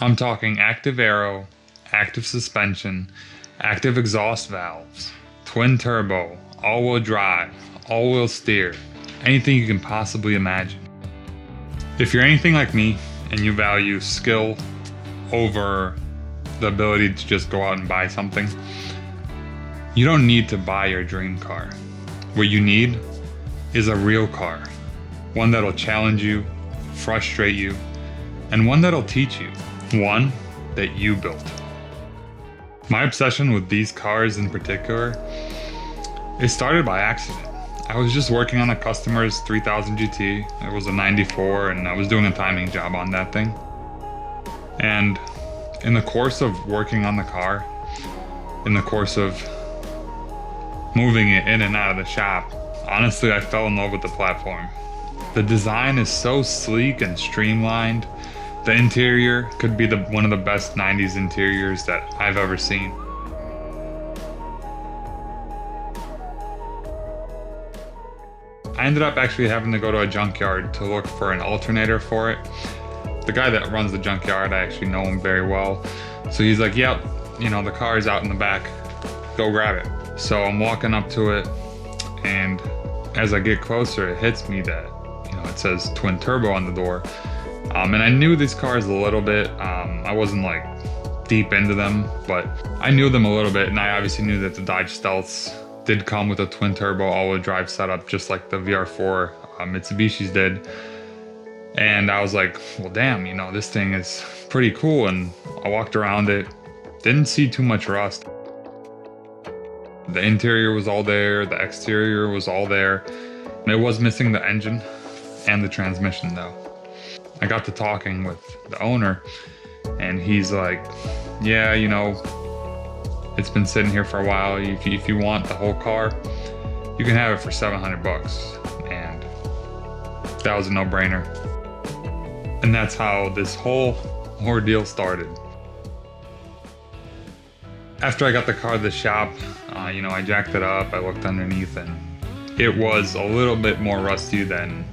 I'm talking active aero, active suspension, active exhaust valves, twin turbo, all-wheel drive, all-wheel steer, anything you can possibly imagine. If you're anything like me and you value skill over the ability to just go out and buy something, you don't need to buy your dream car. What you need is a real car, one that'll challenge you, frustrate you, and one that'll teach you, one that you built. My obsession with these cars in particular, it started by accident. I was just working on a customer's 3000 GT. It was a 94 and I was doing a timing job on that thing. And in the course of working on the car, in the course of moving it in and out of the shop, honestly, I fell in love with the platform. The design is so sleek and streamlined. The interior could be one of the best 90s interiors that I've ever seen. I ended up actually having to go to a junkyard to look for an alternator for it. The guy that runs the junkyard, I actually know him very well. So he's like, yep, the car is out in the back, go grab it. So I'm walking up to it, and as I get closer, it hits me that, it says twin turbo on the door. And I knew these cars a little bit. I wasn't like deep into them, but I knew them a little bit, and I obviously knew that the Dodge Stealths did come with a twin turbo all-wheel drive setup, just like the VR4 Mitsubishi's did. And I was like, well, damn, this thing is pretty cool. And I walked around it, didn't see too much rust. The interior was all there, the exterior was all there. It was missing the engine and the transmission though. I got to talking with the owner, and he's like, yeah, it's been sitting here for a while. If you want the whole car, you can have it for $700. And that was a no-brainer. And that's how this whole ordeal started. After I got the car to the shop, I jacked it up, I looked underneath, and it was a little bit more rusty than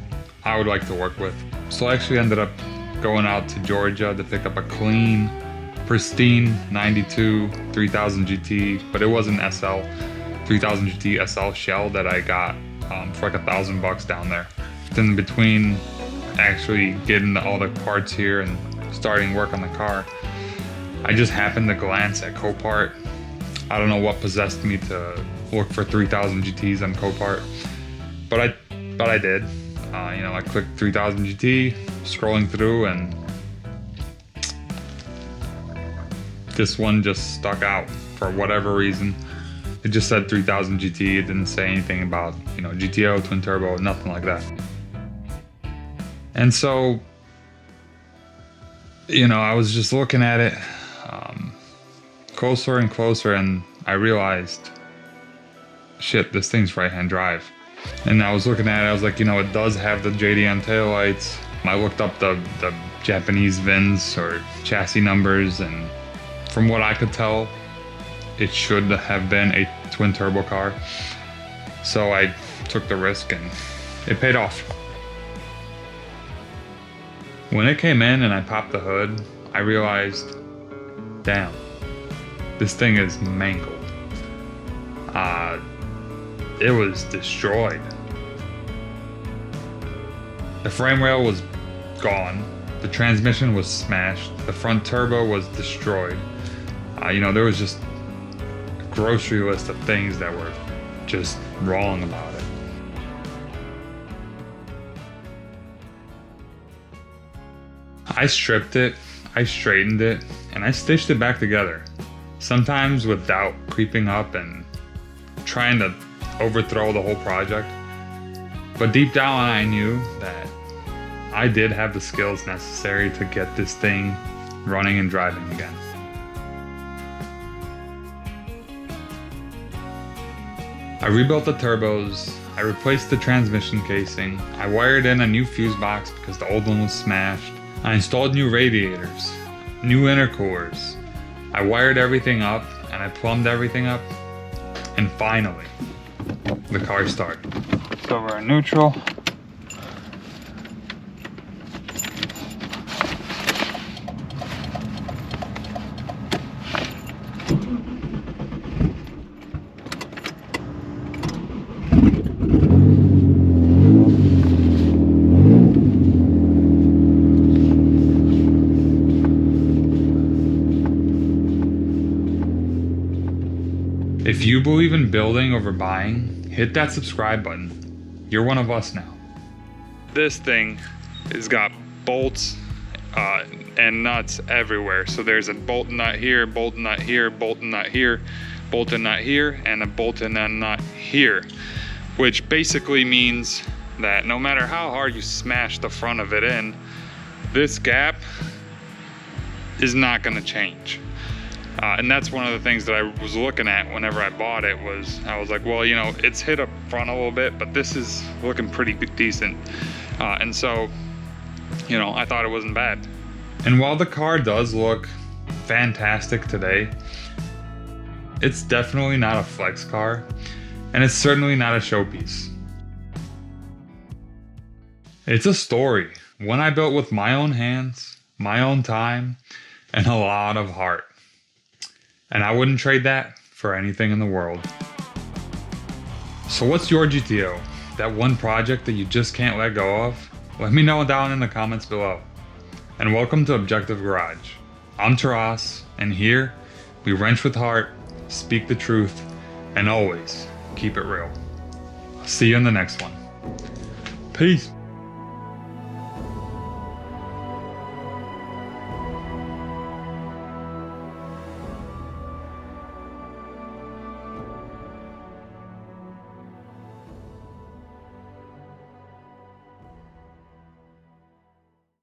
I would like to work with. So I actually ended up going out to Georgia to pick up a clean, pristine 92 3000 GT, but it was an SL, 3000 GT SL shell that I got for like $1,000 down there. Then between actually getting all the parts here and starting work on the car, I just happened to glance at Copart. I don't know what possessed me to look for 3000 GTs on Copart, but I did. I clicked 3000 GT, scrolling through, and this one just stuck out for whatever reason. It just said 3000 GT. It didn't say anything about, GTO, twin turbo, nothing like that. And so, I was just looking at it closer and closer, and I realized, shit, this thing's right-hand drive. And I was looking at it, I was like, it does have the JDM taillights. I looked up the Japanese VINs or chassis numbers, and from what I could tell, it should have been a twin turbo car. So I took the risk, and it paid off. When it came in and I popped the hood, I realized, damn, this thing is mangled. It was destroyed. The frame rail was gone. The transmission was smashed. The front turbo was destroyed. There was just a grocery list of things that were just wrong about it. I stripped it, I straightened it, and I stitched it back together. Sometimes with doubt creeping up and trying to overthrow the whole project. But deep down I knew that I did have the skills necessary to get this thing running and driving again. I rebuilt the turbos, I replaced the transmission casing, I wired in a new fuse box because the old one was smashed, I installed new radiators, new intercoolers, I wired everything up and I plumbed everything up, and finally, the car started. So we're in neutral. If you believe in building over buying, hit that subscribe button. You're one of us now. This thing has got bolts and nuts everywhere. So there's a bolt nut here, bolt nut here, bolt nut here, bolt nut here, and a bolt and a nut here, which basically means that no matter how hard you smash the front of it in, this gap is not going to change. And that's one of the things that I was looking at whenever I bought it. I was like, well, you know, it's hit up front a little bit, but this is looking pretty decent. And so, you know, I thought it wasn't bad. And while the car does look fantastic today, it's definitely not a flex car, and it's certainly not a showpiece. It's a story, one I built with my own hands, my own time, and a lot of heart. And I wouldn't trade that for anything in the world. So what's your GTO? That one project that you just can't let go of? Let me know down in the comments below. And welcome to Objective Garage. I'm Taras, and here we wrench with heart, speak the truth, and always keep it real. I'll see you in the next one. Peace.